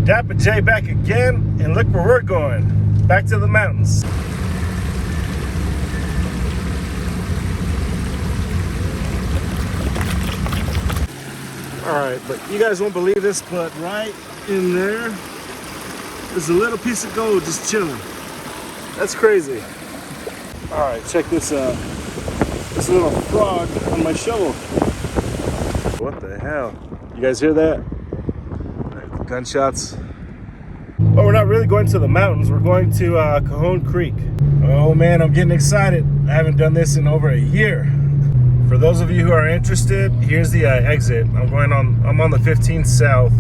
Dapper Jay back again, and look where we're going. Back to the mountains. Alright, but you guys won't believe this, but right in there is a little piece of gold just chilling. That's crazy. Alright, check this out. This little frog on my shovel. What the hell? You guys hear that? Gunshots. But we're not really going to the mountains. We're going to Cajon Creek. Oh man, I'm getting excited. I haven't done this in over a year. For those of you who are interested, here's the exit. I'm on the 15th South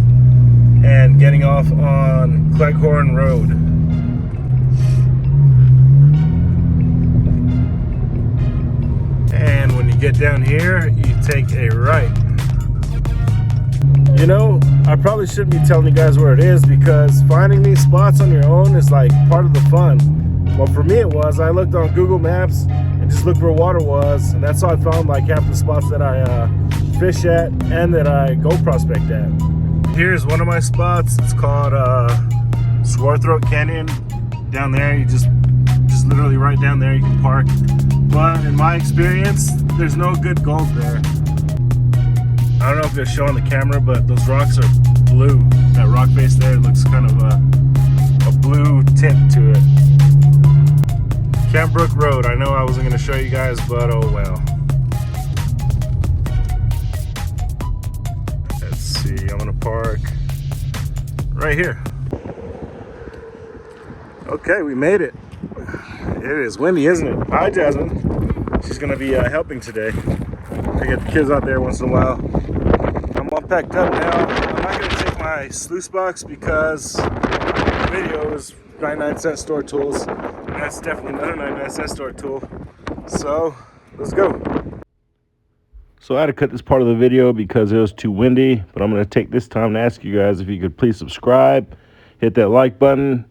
and getting off on Cajon Road. And when you get down here, you take a right. You know, I probably shouldn't be telling you guys where it is because finding these spots on your own is like part of the fun. Well, for me it was. I looked on Google Maps and just looked where water was, and that's how I found like half the spots that I fish at and that I go prospect at. Here's one of my spots. It's called Sore Throat Canyon. Down there, you just literally right down there you can park. But in my experience, there's no good gold there. I don't know if it's showing the camera, but those rocks are blue. That rock face there looks kind of a blue tint to it. Campbrook Road. I know I wasn't going to show you guys, but oh well. Let's see. I'm going to park right here. Okay, we made it. It is windy, isn't it? Hi, Jasmine. She's going to be helping today. I get the kids out there once in a while. I'm all packed up now. I'm not going to take my sluice box because the video is 99-cent store tools. That's definitely not a 99-cent store tool. So, let's go. So I had to cut this part of the video because it was too windy, but I'm going to take this time to ask you guys if you could please subscribe, hit that like button,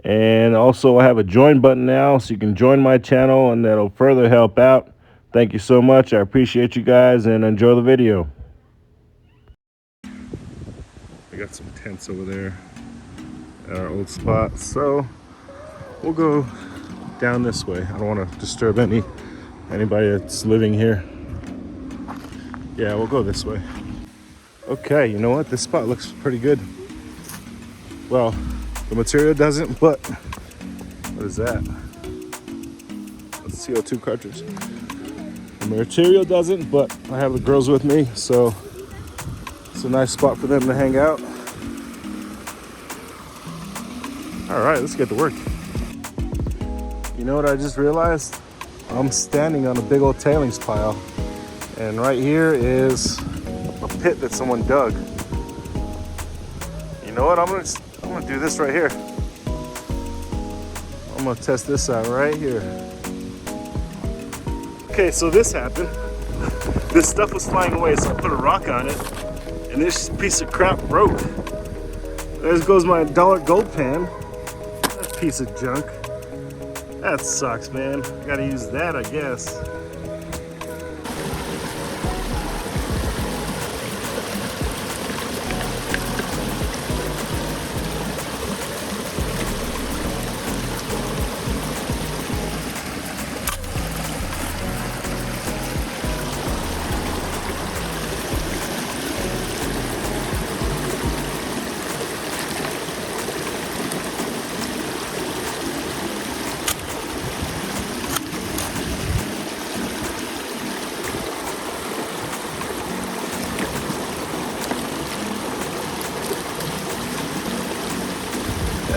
and also I have a join button now so you can join my channel and that'll further help out. Thank you so much. I appreciate you guys and enjoy the video. We got some tents over there at our old spot, so we'll go down this way. I don't want to disturb anybody that's living here. Yeah, we'll go this way. Okay, you know what? This spot looks pretty good. Well, the material doesn't, but what is that? That's a CO2 cartridge. The material doesn't, but I have the girls with me, so it's a nice spot for them to hang out. All right, let's get to work. You know what I just realized? I'm standing on a big old tailings pile, and right here is a pit that someone dug. You know what? I'm gonna do this right here. I'm gonna test this out right here. Okay, so this happened. This stuff was flying away, so I put a rock on it, and this piece of crap broke. There goes my $1 gold pan. That piece of junk. That sucks, man. Gotta use that, I guess.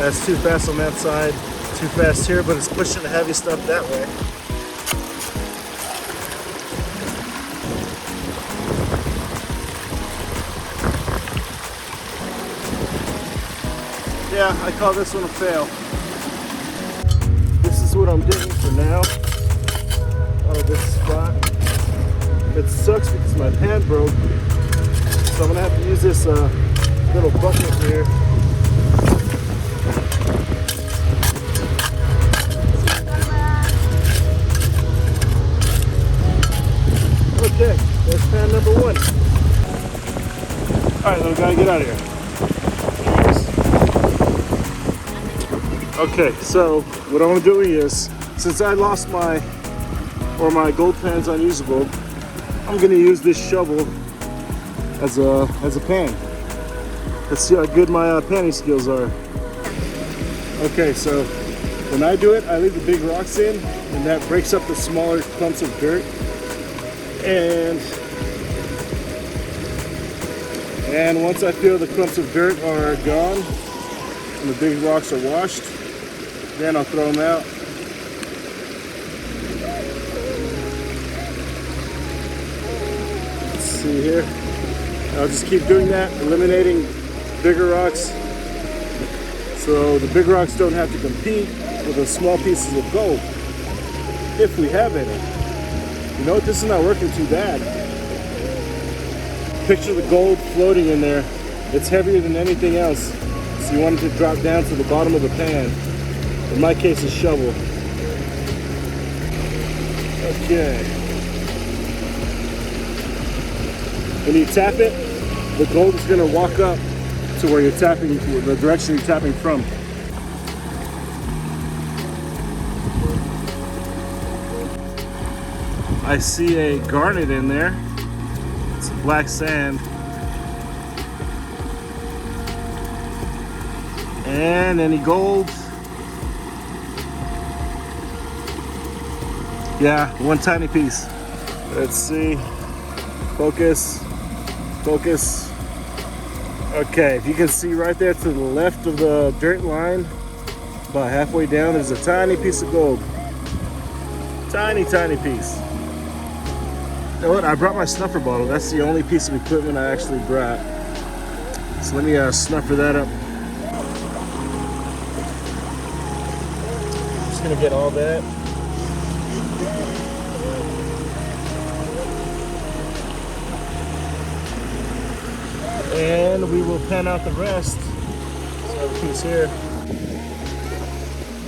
It's too fast on that side, too fast here, but it's pushing the heavy stuff that way. Yeah, I call this one a fail. This is what I'm doing for now. Out of this spot. It sucks because my pan broke, so I'm gonna have to use this little bucket here. Okay, that's pan number one. All right, little guy, get out of here. Okay, so what I'm doing is, since I lost my gold pan's unusable, I'm gonna use this shovel as a pan. Let's see how good my panning skills are. Okay, so when I do it, I leave the big rocks in, and that breaks up the smaller clumps of dirt. And once I feel the clumps of dirt are gone and the big rocks are washed, then I'll throw them out. Let's see here. I'll just keep doing that, eliminating bigger rocks, so the big rocks don't have to compete with the small pieces of gold, if we have any. You know what, this is not working too bad. Picture the gold floating in there. It's heavier than anything else, so you want it to drop down to the bottom of the pan. In my case, a shovel. Okay. When you tap it, the gold is going to walk up to where you're tapping, the direction you're tapping from. I see a garnet in there. It's black sand. And any gold? Yeah, one tiny piece. Let's see. Focus. Focus. Okay, if you can see right there to the left of the dirt line, about halfway down, there's a tiny piece of gold. Tiny, tiny piece. You know what? I brought my snuffer bottle. That's the only piece of equipment I actually brought. So let me snuffer that up. Just gonna get all that. And we will pan out the rest. So everything's here.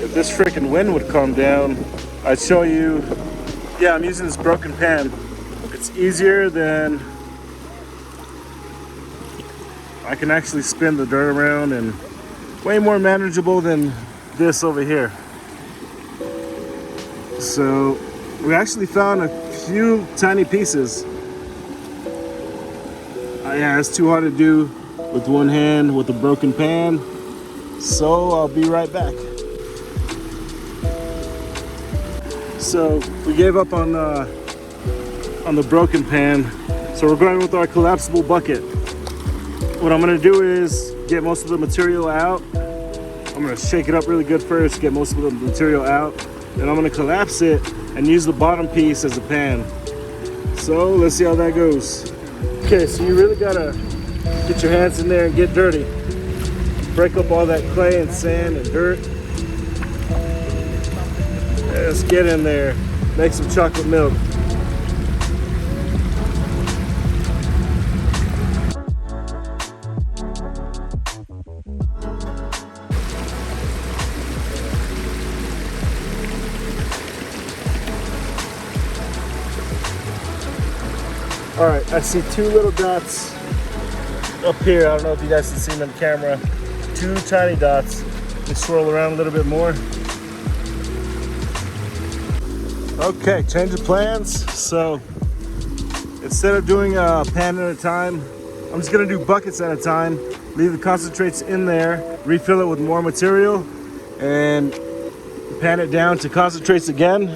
If this freaking wind would calm down, I'd show you. Yeah, I'm using this broken pan. It's easier than, I can actually spin the dirt around, and way more manageable than this over here. So we actually found a few tiny pieces. Yeah, it's too hard to do with one hand with a broken pan. So I'll be right back. So we gave up on the broken pan. So we're going with our collapsible bucket. What I'm gonna do is get most of the material out. I'm gonna shake it up really good first, get most of the material out. Then I'm gonna collapse it and use the bottom piece as a pan. So let's see how that goes. Okay, so you really gotta get your hands in there and get dirty. Break up all that clay and sand and dirt. Let's get in there. Make some chocolate milk. All right, I see two little dots up here. I don't know if you guys can see them on the camera. Two tiny dots. Let me swirl around a little bit more. Okay, change of plans. So instead of doing a pan at a time, I'm just gonna do buckets at a time. Leave the concentrates in there, refill it with more material, and pan it down to concentrates again,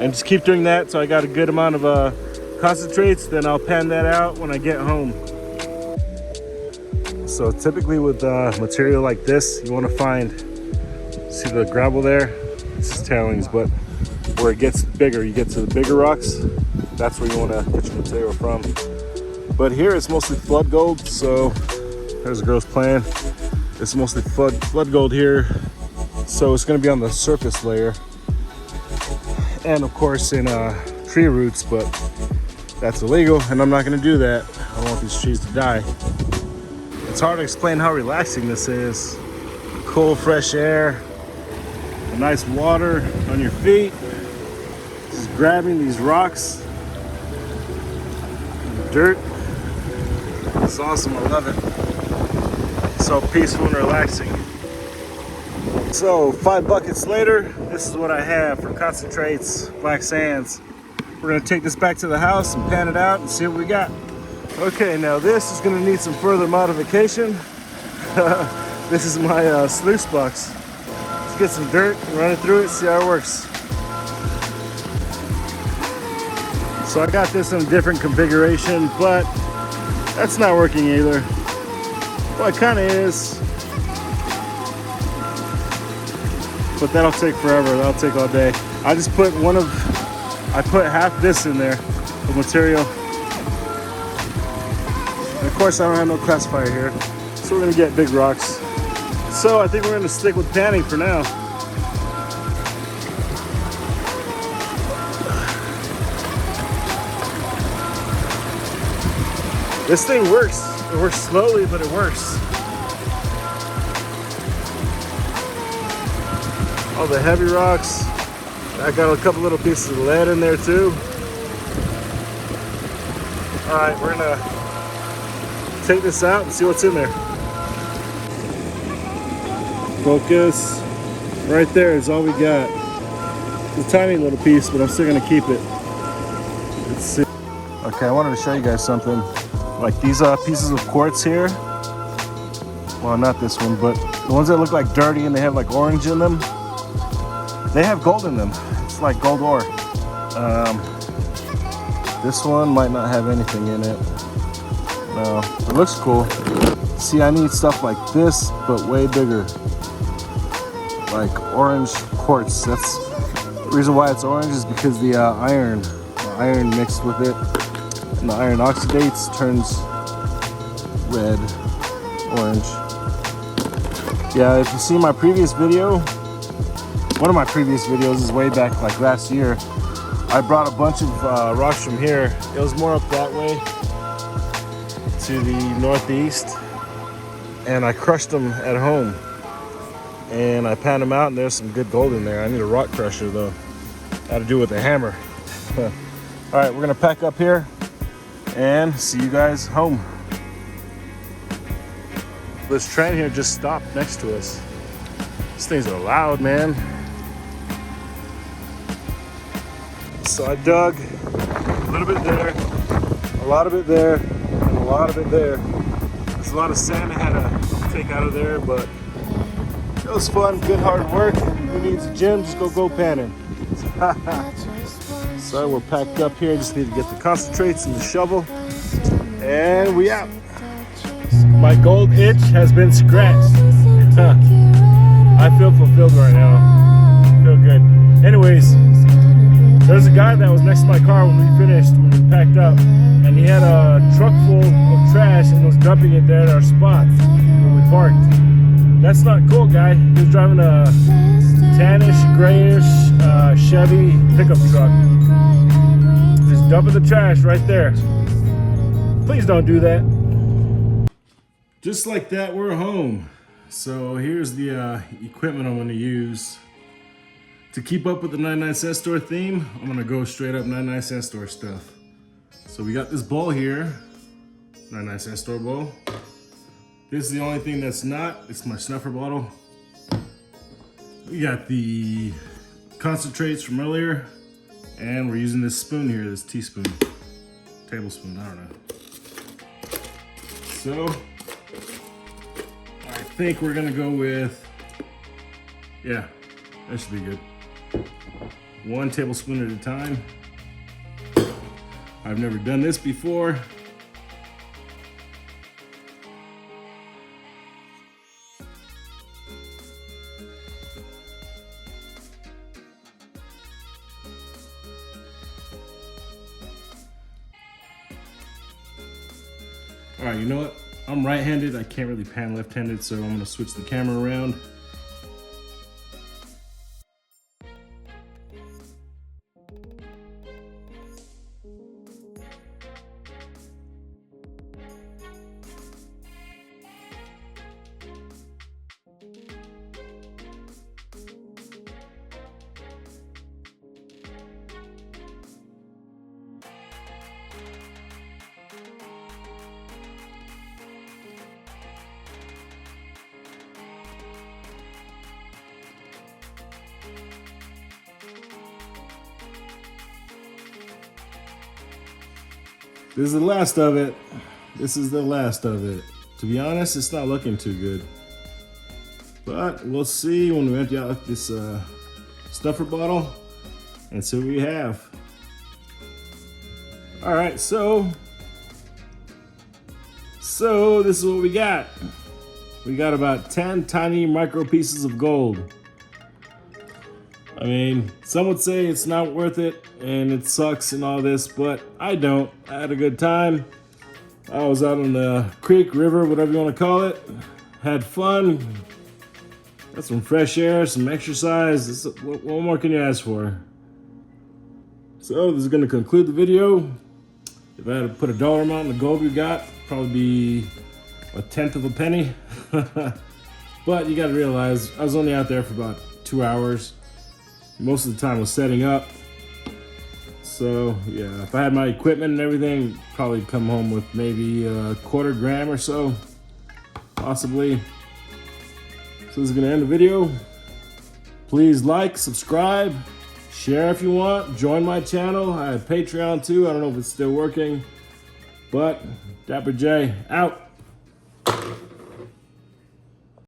and just keep doing that. So I got a good amount of concentrates, then I'll pan that out when I get home. So typically with material like this, you want to find, see the gravel there? It's just tailings, but where it gets bigger, you get to the bigger rocks, that's where you want to get your material from. But here it's mostly flood gold, so there's a girl's plan. It's mostly flood gold here, so it's going to be on the surface layer, and of course in tree roots, but that's illegal, and I'm not gonna do that. I don't want these trees to die. It's hard to explain how relaxing this is. Cool, fresh air, a nice water on your feet. Just grabbing these rocks, dirt. It's awesome, I love it. It's so peaceful and relaxing. So 5 buckets later, this is what I have for concentrates, black sands. We're gonna take this back to the house and pan it out and see what we got. Okay, now this is gonna need some further modification. This is my sluice box. Let's get some dirt, run it through it, see how it works. So I got this in a different configuration, but that's not working either. Well, it kind of is, but that'll take forever. That'll take all day. I just put I put half this in there of material. And of course, I don't have no classifier here, so we're gonna get big rocks. So I think we're gonna stick with panning for now. This thing works. It works slowly, but it works. All the heavy rocks. I got a couple little pieces of lead in there too. All right, we're gonna take this out and see what's in there. Focus. Right there is all we got. It's a tiny little piece, but I'm still gonna keep it. Let's see. Okay, I wanted to show you guys something. Like these pieces of quartz here. Well, not this one, but the ones that look like dirty and they have like orange in them. They have gold in them. It's like gold ore. This one might not have anything in it. No, it looks cool. See, I need stuff like this, but way bigger. Like orange quartz. That's the reason why it's orange is because the iron mixed with it. And the iron oxidates, turns red, orange. Yeah, if you see my previous video, one of my previous videos is way back like last year. I brought a bunch of rocks from here. It was more up that way to the northeast, and I crushed them at home. And I panned them out, and there's some good gold in there. I need a rock crusher though. How to do it with a hammer. All right, we're gonna pack up here and see you guys home. This train here just stopped next to us. These things are loud, man. So I dug a little bit there, a lot of it there, and a lot of it there. There's a lot of sand I had to take out of there, but it was fun, good hard work. Who needs a gym? Just go panning. So we're packed up here. Just need to get the concentrates and the shovel, and we out. My gold itch has been scratched. I feel fulfilled right now. I feel good. Anyways, there's a guy that was next to my car when we packed up, and he had a truck full of trash and was dumping it there at our spot when we parked. That's not cool, guy. He was driving a tannish, grayish Chevy pickup truck. Just dumping the trash right there. Please don't do that. Just like that, we're home. So here's the equipment I'm gonna use. To keep up with the 99-cent store theme, I'm gonna go straight up 99-cent store stuff. So we got this bowl here, 99-cent store bowl. This is the only thing that's not, it's my snuffer bottle. We got the concentrates from earlier, and we're using this spoon here, this teaspoon, tablespoon, I don't know. So, I think we're gonna go with, yeah, that should be good. 1 tablespoon at a time. I've never done this before. All right, you know what? I'm right-handed. I can't really pan left-handed, so I'm gonna switch the camera around. This is the last of it. This is the last of it. To be honest, it's not looking too good. But we'll see when we empty out this stuffer bottle and see what we have. All right, so this is what we got. We got about 10 tiny micro pieces of gold. I mean, some would say it's not worth it and it sucks and all this, but I don't. I had a good time. I was out on the creek, river, whatever you want to call it. Had fun. Got some fresh air, some exercise. What more can you ask for? So this is going to conclude the video. If I had to put a dollar amount on the gold we got, probably be 1/10 of a penny. But you got to realize I was only out there for about 2 hours. Most of the time I was setting up. So yeah, if I had my equipment and everything, probably come home with maybe a quarter gram or so, possibly. So this is gonna end the video. Please like, subscribe, share if you want, join my channel. I have Patreon too. I don't know if it's still working, but Dapper Jay out.